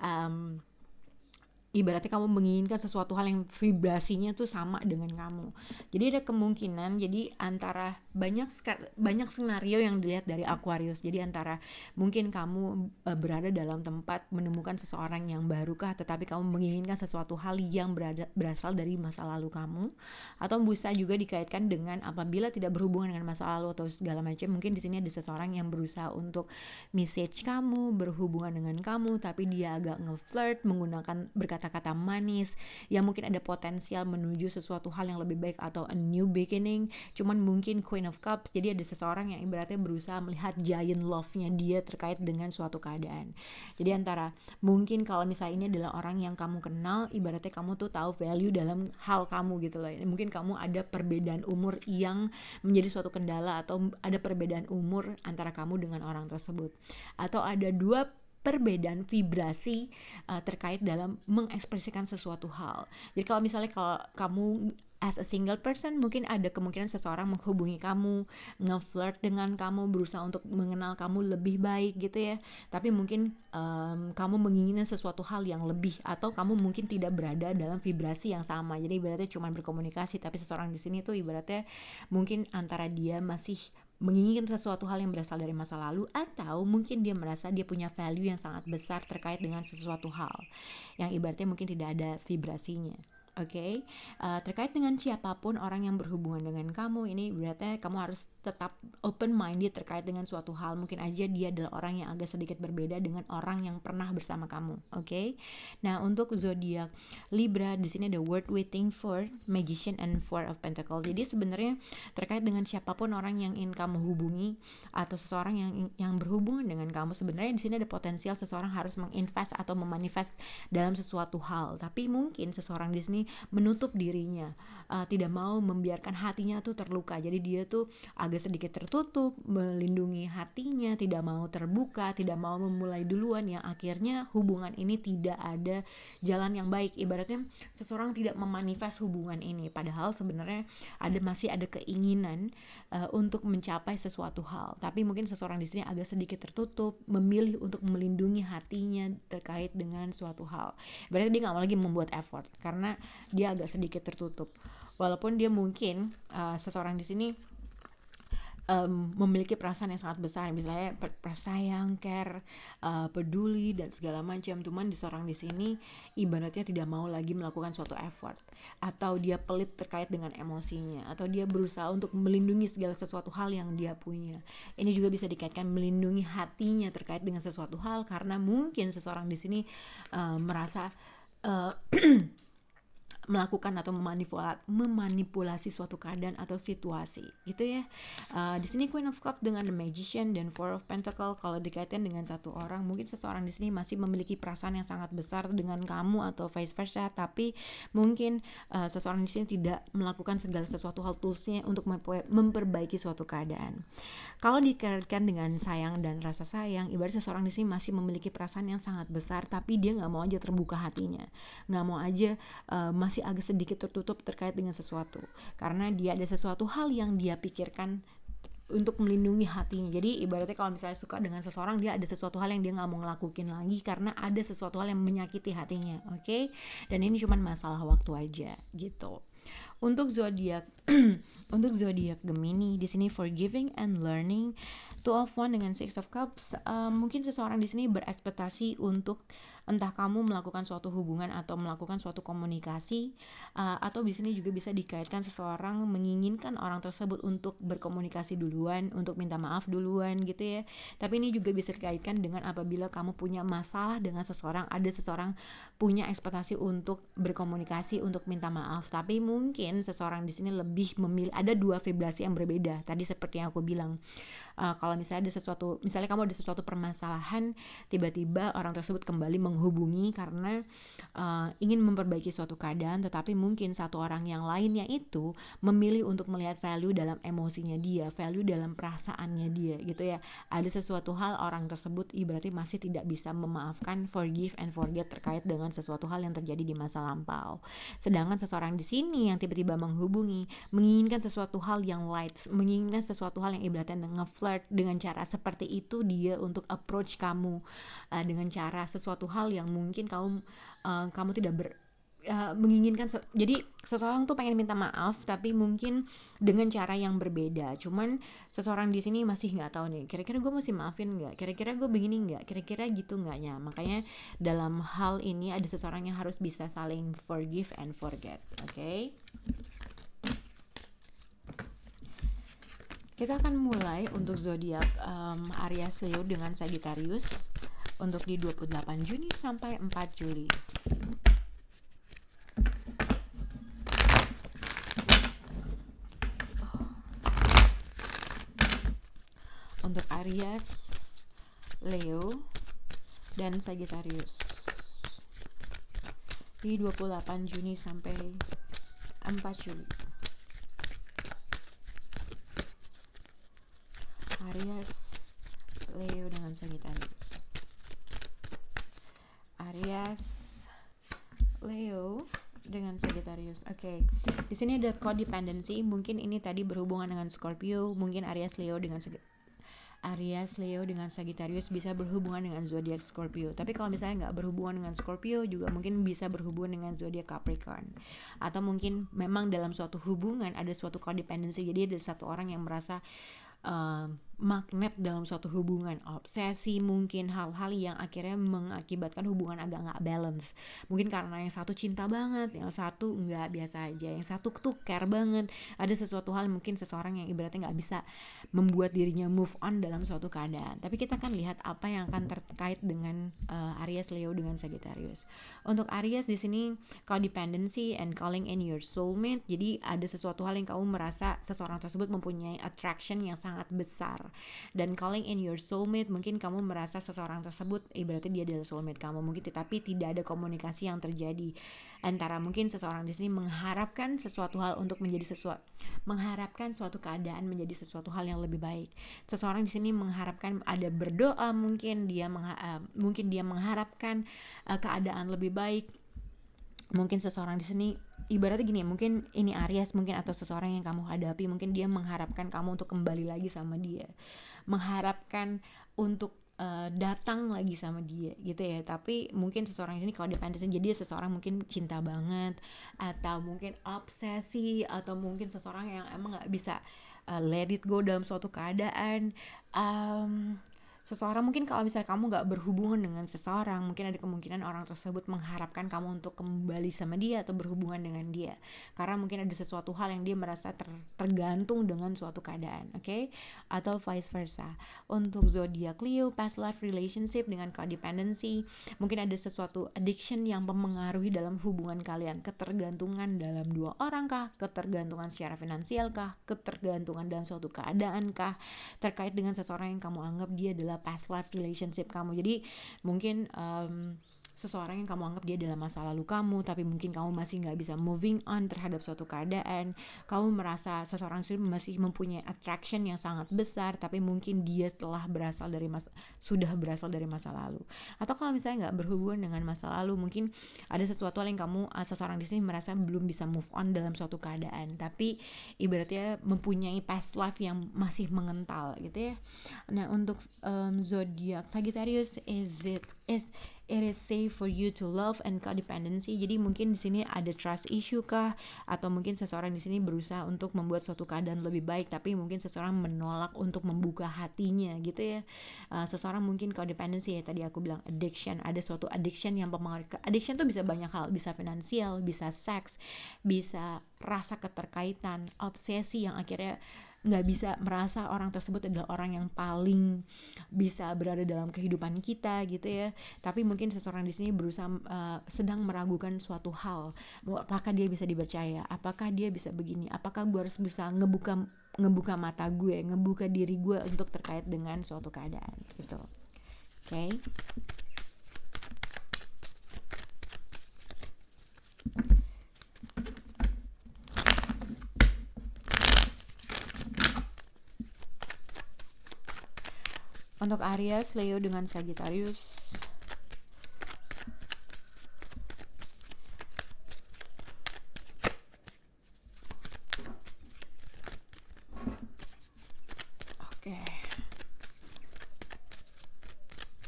ibaratnya kamu menginginkan sesuatu hal yang vibrasinya tuh sama dengan kamu. Jadi ada kemungkinan, jadi antara banyak skenario yang dilihat dari Aquarius. Jadi antara mungkin kamu berada dalam tempat menemukan seseorang yang baru kah, tetapi kamu menginginkan sesuatu hal yang berasal dari masa lalu kamu, atau bisa juga dikaitkan dengan apabila tidak berhubungan dengan masa lalu atau segala macam. Mungkin di sini ada seseorang yang berusaha untuk message kamu, berhubungan dengan kamu, tapi dia agak nge-flirt, menggunakan berkata kata-kata manis yang mungkin ada potensial menuju sesuatu hal yang lebih baik atau a new beginning. Cuman mungkin Queen of Cups, jadi ada seseorang yang ibaratnya berusaha melihat giant love-nya dia terkait dengan suatu keadaan. Jadi antara mungkin kalau misalnya ini adalah orang yang kamu kenal, ibaratnya kamu tuh tahu value dalam hal kamu gitu loh. Mungkin kamu ada perbedaan umur yang menjadi suatu kendala, atau ada perbedaan umur antara kamu dengan orang tersebut, atau ada dua perbedaan vibrasi terkait dalam mengekspresikan sesuatu hal. Jadi kalau misalnya kalau kamu as a single person, mungkin ada kemungkinan seseorang menghubungi kamu, nge-flirt dengan kamu, berusaha untuk mengenal kamu lebih baik gitu ya. Tapi mungkin kamu menginginkan sesuatu hal yang lebih, atau kamu mungkin tidak berada dalam vibrasi yang sama. Jadi ibaratnya cuma berkomunikasi, tapi seseorang di sini tuh ibaratnya mungkin antara dia masih menginginkan sesuatu hal yang berasal dari masa lalu, atau mungkin dia merasa dia punya value yang sangat besar terkait dengan sesuatu hal yang ibaratnya mungkin tidak ada vibrasinya. Oke, terkait dengan siapapun orang yang berhubungan dengan kamu, ini berarti kamu harus tetap open minded terkait dengan suatu hal. Mungkin aja dia adalah orang yang agak sedikit berbeda dengan orang yang pernah bersama kamu. Oke. Nah, untuk zodiak Libra, di sini ada word waiting for, Magician, and Four of Pentacles. Jadi sebenarnya terkait dengan siapapun orang yang ingin kamu hubungi, atau seseorang yang berhubungan dengan kamu, sebenarnya di sini ada potensial seseorang harus menginvest atau memanifest dalam sesuatu hal. Tapi mungkin seseorang di sini menutup dirinya, tidak mau membiarkan hatinya tuh terluka. Jadi dia tuh agak sedikit tertutup, melindungi hatinya, tidak mau terbuka, tidak mau memulai duluan, yang akhirnya hubungan ini tidak ada jalan yang baik. Ibaratnya seseorang tidak memanifest hubungan ini, padahal sebenarnya masih ada keinginan untuk mencapai sesuatu hal. Tapi mungkin seseorang di sini agak sedikit tertutup, memilih untuk melindungi hatinya terkait dengan suatu hal. Berarti dia nggak mau lagi membuat effort karena dia agak sedikit tertutup. Walaupun dia mungkin seseorang di sini memiliki perasaan yang sangat besar, misalnya sayang, care, peduli dan segala macam. Cuman seseorang di sini ibaratnya tidak mau lagi melakukan suatu effort, atau dia pelit terkait dengan emosinya, atau dia berusaha untuk melindungi segala sesuatu hal yang dia punya. Ini juga bisa dikaitkan melindungi hatinya terkait dengan sesuatu hal, karena mungkin seseorang di sini merasa melakukan atau memanipulasi suatu keadaan atau situasi gitu ya. Di sini Queen of Cups dengan The Magician dan Four of Pentacles, kalau dikaitkan dengan satu orang, mungkin seseorang di sini masih memiliki perasaan yang sangat besar dengan kamu atau vice versa, tapi mungkin seseorang di sini tidak melakukan segala sesuatu hal toolsnya untuk memperbaiki suatu keadaan. Kalau dikaitkan dengan sayang dan rasa sayang, ibarat seseorang di sini masih memiliki perasaan yang sangat besar, tapi dia nggak mau aja terbuka hatinya, nggak mau aja masih agak sedikit tertutup terkait dengan sesuatu, karena dia ada sesuatu hal yang dia pikirkan untuk melindungi hatinya. Jadi ibaratnya kalau misalnya suka dengan seseorang, dia ada sesuatu hal yang dia nggak mau ngelakuin lagi karena ada sesuatu hal yang menyakiti hatinya. Oke? Dan ini cuma masalah waktu aja gitu. Untuk zodiak untuk zodiak Gemini, di sini forgiving and learning, Two of Wands dengan Six of Cups. Mungkin seseorang di sini berekspektasi untuk entah kamu melakukan suatu hubungan atau melakukan suatu komunikasi, atau di sini juga bisa dikaitkan seseorang menginginkan orang tersebut untuk berkomunikasi duluan, untuk minta maaf duluan gitu ya. Tapi ini juga bisa dikaitkan dengan apabila kamu punya masalah dengan seseorang, ada seseorang punya ekspektasi untuk berkomunikasi, untuk minta maaf. Tapi mungkin seseorang di sini lebih memilih, ada dua vibrasi yang berbeda. Tadi seperti yang aku bilang, kalau misalnya ada sesuatu, misalnya kamu ada sesuatu permasalahan, tiba-tiba orang tersebut kembali menghubungi karena ingin memperbaiki suatu keadaan, tetapi mungkin satu orang yang lainnya itu memilih untuk melihat value dalam emosinya dia, value dalam perasaannya dia gitu ya. Ada sesuatu hal orang tersebut ibaratnya masih tidak bisa memaafkan, forgive and forget terkait dengan sesuatu hal yang terjadi di masa lampau. Sedangkan seseorang di sini yang tiba-tiba menghubungi, menginginkan sesuatu hal yang light, menginginkan sesuatu hal yang ibaratnya nge-flirt dengan cara seperti itu, dia untuk approach kamu dengan cara sesuatu hal yang mungkin kamu tidak menginginkan. Jadi seseorang tuh pengen minta maaf tapi mungkin dengan cara yang berbeda. Cuman seseorang di sini masih nggak tahu nih, kira-kira gue mesti maafin nggak, kira-kira gue begini nggak, kira-kira gitu nggaknya. Makanya dalam hal ini ada seseorang yang harus bisa saling forgive and forget. Oke? Kita akan mulai untuk zodiak Aries, Leo dengan Sagittarius untuk di 28 Juni sampai 4 Juli. Aries, Leo, dan Sagittarius di 28 Juni sampai 4 Juli. Aries, Leo dengan Sagittarius. Aries, Leo dengan Sagittarius. Oke. Di sini ada codependency. Mungkin ini tadi berhubungan dengan Scorpio. Mungkin Aries, Leo dengan Sagittarius bisa berhubungan dengan zodiak Scorpio. Tapi kalau misalnya nggak berhubungan dengan Scorpio, juga mungkin bisa berhubungan dengan zodiak Capricorn. Atau mungkin memang dalam suatu hubungan ada suatu codependency. Jadi ada satu orang yang merasa magnet dalam suatu hubungan, obsesi, mungkin hal-hal yang akhirnya mengakibatkan hubungan agak nggak balance. Mungkin karena yang satu cinta banget, yang satu nggak, biasa aja, yang satu tuh care banget. Ada sesuatu hal, mungkin seseorang yang ibaratnya nggak bisa membuat dirinya move on dalam suatu keadaan. Tapi kita akan lihat apa yang akan terkait dengan Aries, Leo dengan Sagittarius. Untuk Aries di sini codependency and calling in your soulmate. Jadi ada sesuatu hal yang kamu merasa seseorang tersebut mempunyai attraction yang sangat besar. Dan calling in your soulmate, mungkin kamu merasa seseorang tersebut ibaratnya dia adalah soulmate kamu, mungkin tetapi tidak ada komunikasi yang terjadi antara mungkin seseorang di sini mengharapkan sesuatu hal untuk menjadi mengharapkan suatu keadaan menjadi sesuatu hal yang lebih baik. Seseorang di sini mengharapkan, ada berdoa, mungkin dia mengharapkan keadaan lebih baik. Mungkin seseorang di sini ibaratnya gini, mungkin ini Aries mungkin, atau seseorang yang kamu hadapi, mungkin dia mengharapkan kamu untuk kembali lagi sama dia, mengharapkan untuk datang lagi sama dia gitu ya. Tapi mungkin seseorang ini kalau dependensi, jadi seseorang mungkin cinta banget, atau mungkin obsesi, atau mungkin seseorang yang emang gak bisa let it go dalam suatu keadaan. Seseorang mungkin kalau misalnya kamu gak berhubungan dengan seseorang, mungkin ada kemungkinan orang tersebut mengharapkan kamu untuk kembali sama dia atau berhubungan dengan dia, karena mungkin ada sesuatu hal yang dia merasa tergantung dengan suatu keadaan, oke? Atau vice versa. Untuk zodiak Leo, past life relationship dengan codependency, mungkin ada sesuatu addiction yang mempengaruhi dalam hubungan kalian, ketergantungan dalam dua orang kah, ketergantungan secara finansial kah, ketergantungan dalam suatu keadaan kah, terkait dengan seseorang yang kamu anggap dia adalah past life relationship kamu. Jadi mungkin seseorang yang kamu anggap dia adalah masa lalu kamu, tapi mungkin kamu masih gak bisa moving on terhadap suatu keadaan. Kamu merasa seseorang itu masih mempunyai attraction yang sangat besar, tapi mungkin dia sudah berasal dari masa lalu. Atau kalau misalnya gak berhubungan dengan masa lalu, mungkin ada sesuatu hal yang seseorang di sini merasa belum bisa move on dalam suatu keadaan, tapi ibaratnya mempunyai past life yang masih mengental gitu ya. Nah, untuk zodiak Sagittarius, it is safe for you to love and codependency. Jadi mungkin di sini ada trust issue kah, atau mungkin seseorang di sini berusaha untuk membuat suatu keadaan lebih baik, tapi mungkin seseorang menolak untuk membuka hatinya gitu ya. Seseorang mungkin codependency ya, tadi aku bilang addiction, ada suatu addiction yang mempengaruhi. Addiction tuh bisa banyak hal, bisa finansial, bisa seks, bisa rasa keterkaitan, obsesi yang akhirnya nggak bisa merasa orang tersebut adalah orang yang paling bisa berada dalam kehidupan kita gitu ya. Tapi mungkin seseorang di sini berusaha sedang meragukan suatu hal, apakah dia bisa dipercaya, apakah dia bisa begini, apakah gue harus bisa ngebuka mata gue, ngebuka diri gue untuk terkait dengan suatu keadaan gitu. Oke. Untuk Aries, Leo dengan Sagittarius. Oke.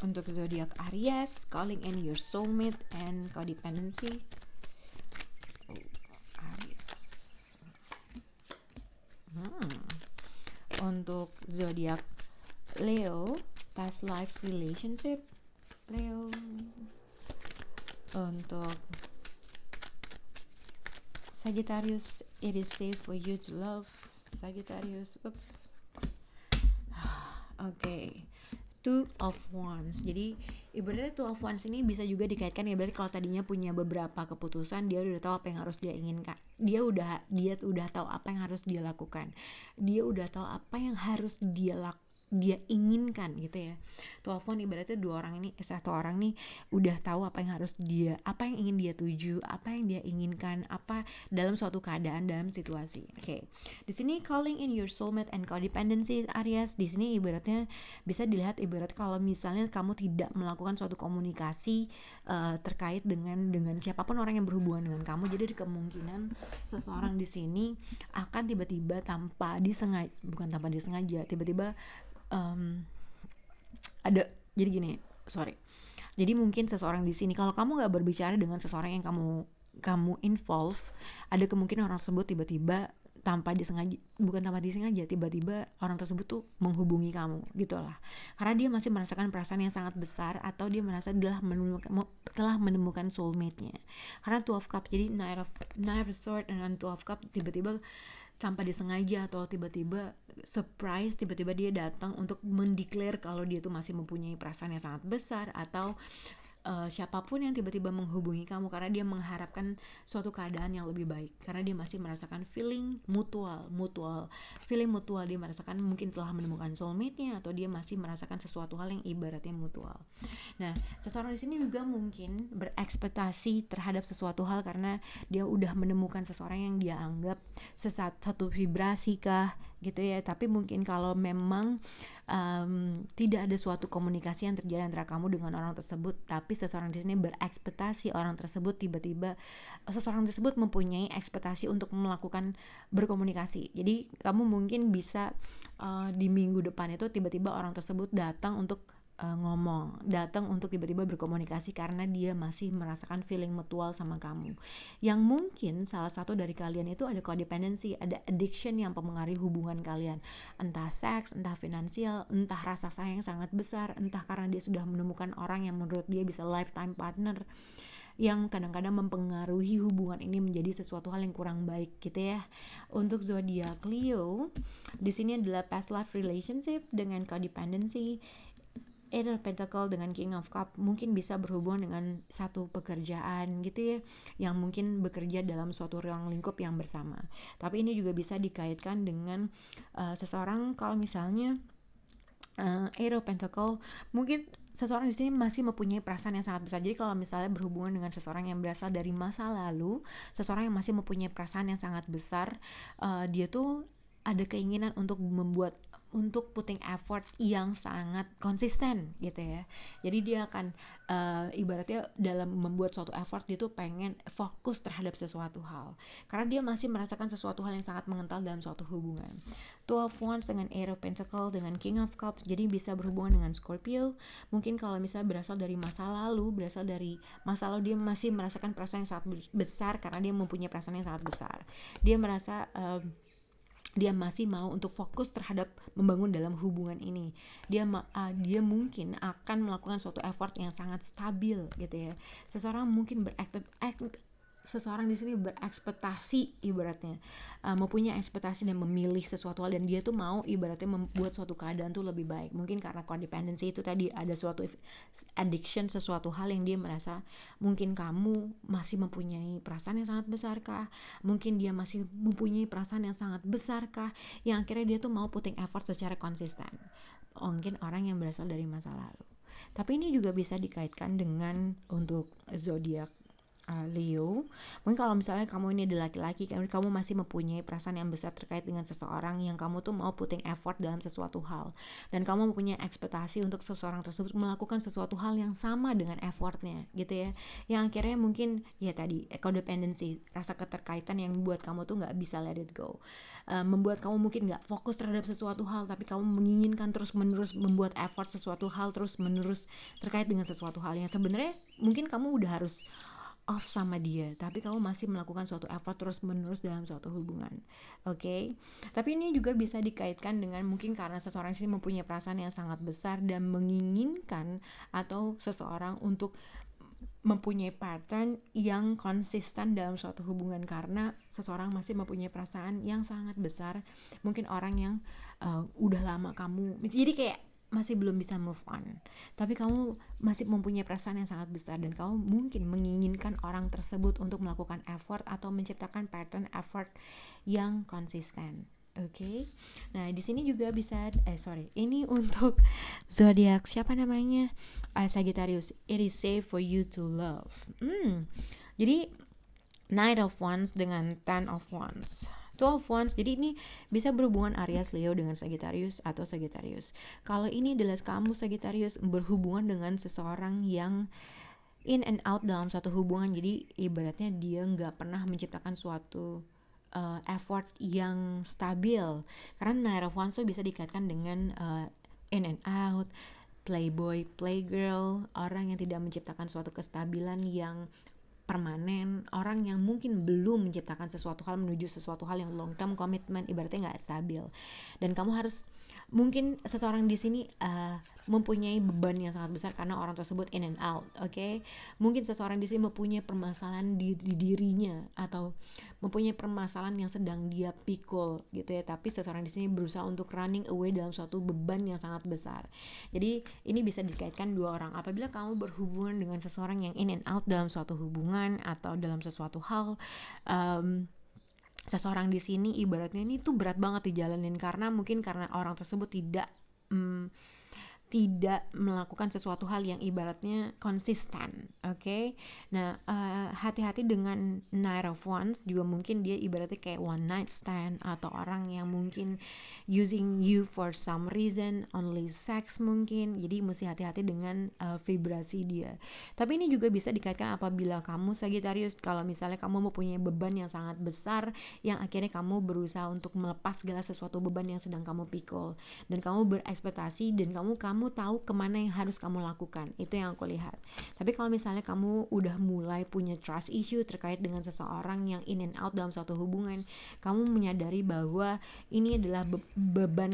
Untuk zodiak Aries, calling in your soulmate and codependency. Untuk zodiak Leo, past life relationship Leo. Untuk Sagittarius, it is safe for you to love Sagittarius. Oke. Two of Wands. Jadi ibaratnya Two of Wands ini bisa juga dikaitkan ya, berarti kalau tadinya punya beberapa keputusan, dia udah tahu apa yang harus dia inginkan. Dia udah tahu apa yang harus dia lakukan. Dia udah tahu apa yang harus dia dia inginkan gitu ya. Telepon ibaratnya satu orang nih udah tahu apa yang ingin dia tuju, apa yang dia inginkan, apa dalam suatu keadaan, dalam situasi. Oke. Di sini calling in your soulmate and codependency Aries, di sini ibaratnya bisa dilihat ibarat kalau misalnya kamu tidak melakukan suatu komunikasi terkait dengan siapapun orang yang berhubungan dengan kamu. Jadi kemungkinan seseorang di sini akan tiba-tiba bukan tanpa disengaja, tiba-tiba ada jadi gini, sorry. Jadi mungkin seseorang di sini, kalau kamu nggak berbicara dengan seseorang yang kamu involve, ada kemungkinan orang tersebut tiba-tiba bukan tanpa disengaja, tiba-tiba orang tersebut tuh menghubungi kamu gitulah, karena dia masih merasakan perasaan yang sangat besar, atau dia merasa telah menemukan soulmate-nya. Karena Two of Cups, jadi Knight of Swords dan Two of Cups tiba-tiba tanpa disengaja atau tiba-tiba surprise, tiba-tiba dia datang untuk mendeklar kalau dia tuh masih mempunyai perasaan yang sangat besar, atau siapapun yang tiba-tiba menghubungi kamu karena dia mengharapkan suatu keadaan yang lebih baik, karena dia masih merasakan feeling mutual, dia merasakan mungkin telah menemukan soulmate-nya, atau dia masih merasakan sesuatu hal yang ibaratnya mutual. Nah, seseorang di sini juga mungkin berekspektasi terhadap sesuatu hal karena dia udah menemukan seseorang yang dia anggap satu vibrasi kah gitu ya. Tapi mungkin kalau memang tidak ada suatu komunikasi yang terjadi antara kamu dengan orang tersebut, tapi seseorang di sini berekspektasi seseorang tersebut mempunyai ekspektasi untuk melakukan berkomunikasi. Jadi kamu mungkin bisa di minggu depan itu tiba-tiba orang tersebut datang untuk datang untuk tiba-tiba berkomunikasi karena dia masih merasakan feeling mutual sama kamu. Yang mungkin salah satu dari kalian itu ada codependency, ada addiction yang mempengaruhi hubungan kalian. Entah seks, entah finansial, entah rasa sayang sangat besar, entah karena dia sudah menemukan orang yang menurut dia bisa lifetime partner, yang kadang-kadang mempengaruhi hubungan ini menjadi sesuatu hal yang kurang baik gitu ya. Untuk zodiak Leo, di sini adalah past life relationship dengan codependency. Eight of Pentacle dengan King of Cup mungkin bisa berhubungan dengan satu pekerjaan gitu ya, yang mungkin bekerja dalam suatu ruang lingkup yang bersama. Tapi ini juga bisa dikaitkan dengan seseorang, kalau misalnya Eight of Pentacle, mungkin seseorang di sini masih mempunyai perasaan yang sangat besar. Jadi kalau misalnya berhubungan dengan seseorang yang berasal dari masa lalu, seseorang yang masih mempunyai perasaan yang sangat besar, dia tuh ada keinginan untuk putting effort yang sangat konsisten gitu ya. Jadi dia akan ibaratnya dalam membuat suatu effort, dia tuh pengen fokus terhadap sesuatu hal karena dia masih merasakan sesuatu hal yang sangat mengental dalam suatu hubungan. Two of Wands dengan Eight of Pentacle dengan King of Cups, jadi bisa berhubungan dengan Scorpio. Mungkin kalau misalnya berasal dari masa lalu dia masih merasakan perasaan yang sangat besar karena dia mempunyai perasaan yang sangat besar. Dia merasa dia masih mau untuk fokus terhadap membangun dalam hubungan ini. Dia mungkin akan melakukan suatu effort yang sangat stabil gitu ya. Seseorang di sini berekspektasi, ibaratnya mempunyai ekspektasi dan memilih sesuatu hal, dan dia tuh mau ibaratnya membuat suatu keadaan tuh lebih baik. Mungkin karena codependency itu tadi, ada suatu addiction, sesuatu hal yang dia merasa mungkin kamu masih mempunyai perasaan yang sangat besar kah, mungkin dia masih mempunyai perasaan yang sangat besar kah, yang akhirnya dia tuh mau putting effort secara konsisten. Mungkin orang yang berasal dari masa lalu. Tapi ini juga bisa dikaitkan dengan untuk zodiak Leo. Mungkin kalau misalnya kamu ini adalah laki-laki, kamu masih mempunyai perasaan yang besar terkait dengan seseorang yang kamu tuh mau putting effort dalam sesuatu hal, dan kamu mempunyai ekspektasi untuk seseorang tersebut melakukan sesuatu hal yang sama dengan effortnya gitu ya, yang akhirnya mungkin ya tadi codependency, rasa keterkaitan yang membuat kamu tuh nggak bisa let it go, membuat kamu mungkin nggak fokus terhadap sesuatu hal, tapi kamu menginginkan terus menerus membuat effort sesuatu hal terus menerus terkait dengan sesuatu hal yang sebenarnya mungkin kamu udah harus off sama dia, tapi kamu masih melakukan suatu effort terus menerus dalam suatu hubungan. Oke. Tapi ini juga bisa dikaitkan dengan mungkin karena seseorang ini mempunyai perasaan yang sangat besar dan menginginkan atau seseorang untuk mempunyai pattern yang konsisten dalam suatu hubungan, karena seseorang masih mempunyai perasaan yang sangat besar, mungkin orang yang udah lama kamu, jadi kayak masih belum bisa move on, tapi kamu masih mempunyai perasaan yang sangat besar, dan kamu mungkin menginginkan orang tersebut untuk melakukan effort atau menciptakan pattern effort yang konsisten. Oke. Nah, di sini juga bisa ini untuk zodiak siapa namanya? Sagittarius. It is safe for you to love. Jadi Knight of Wands dengan Ten of Wands. Two of Wands, jadi ini bisa berhubungan Aries, Leo dengan Sagittarius atau Sagittarius. Kalau ini adalah kamu Sagittarius berhubungan dengan seseorang yang in and out dalam satu hubungan, jadi ibaratnya dia nggak pernah menciptakan suatu effort yang stabil, karena Knight of Wands tuh bisa dikaitkan dengan in and out, playboy, playgirl, orang yang tidak menciptakan suatu kestabilan yang permanen, orang yang mungkin belum menciptakan sesuatu hal menuju sesuatu hal yang long term commitment, ibaratnya nggak stabil. Dan kamu harus, mungkin seseorang di sini mempunyai beban yang sangat besar karena orang tersebut in and out, oke? Mungkin seseorang di sini mempunyai permasalahan di dirinya atau mempunyai permasalahan yang sedang dia pikul gitu ya, tapi seseorang di sini berusaha untuk running away dalam suatu beban yang sangat besar. Jadi ini bisa dikaitkan dua orang. Apabila kamu berhubungan dengan seseorang yang in and out dalam suatu hubungan atau dalam sesuatu hal, seseorang di sini ibaratnya ini tuh berat banget dijalanin karena mungkin karena orang tersebut tidak melakukan sesuatu hal yang ibaratnya konsisten, oke? Nah, hati-hati dengan Knight of Wands, juga mungkin dia ibaratnya kayak one night stand atau orang yang mungkin using you for some reason, only sex mungkin. Jadi mesti hati-hati dengan vibrasi dia. Tapi ini juga bisa dikaitkan apabila kamu Sagittarius, kalau misalnya kamu mempunyai beban yang sangat besar yang akhirnya kamu berusaha untuk melepas segala sesuatu beban yang sedang kamu pikul, dan kamu berekspektasi dan kamu tahu kemana yang harus kamu lakukan. Itu yang aku lihat. Tapi kalau misalnya kamu udah mulai punya trust issue terkait dengan seseorang yang in and out dalam suatu hubungan, kamu menyadari bahwa ini adalah beban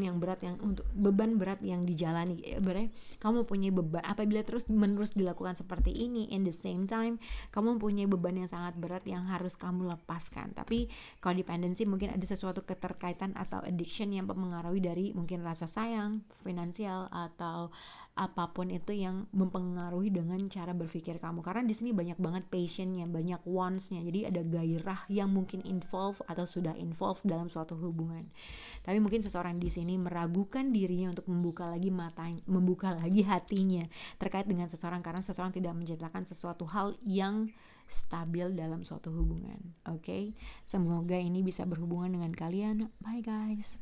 berat yang dijalani. Berarti kamu punya beban. Apabila menerus dilakukan seperti ini, in the same time kamu punya beban yang sangat berat yang harus kamu lepaskan. Tapi kalau dependency mungkin ada sesuatu keterkaitan atau addiction yang mempengaruhi dari mungkin rasa sayang, finansial, atau apapun itu yang mempengaruhi dengan cara berpikir kamu. Karena di sini banyak banget passionnya, banyak wants-nya. Jadi ada gairah yang mungkin involve atau sudah involve dalam suatu hubungan. Tapi mungkin seseorang di sini meragukan dirinya untuk membuka lagi hatinya terkait dengan seseorang, karena seseorang tidak menciptakan sesuatu hal yang stabil dalam suatu hubungan. Oke? Semoga ini bisa berhubungan dengan kalian. Bye guys.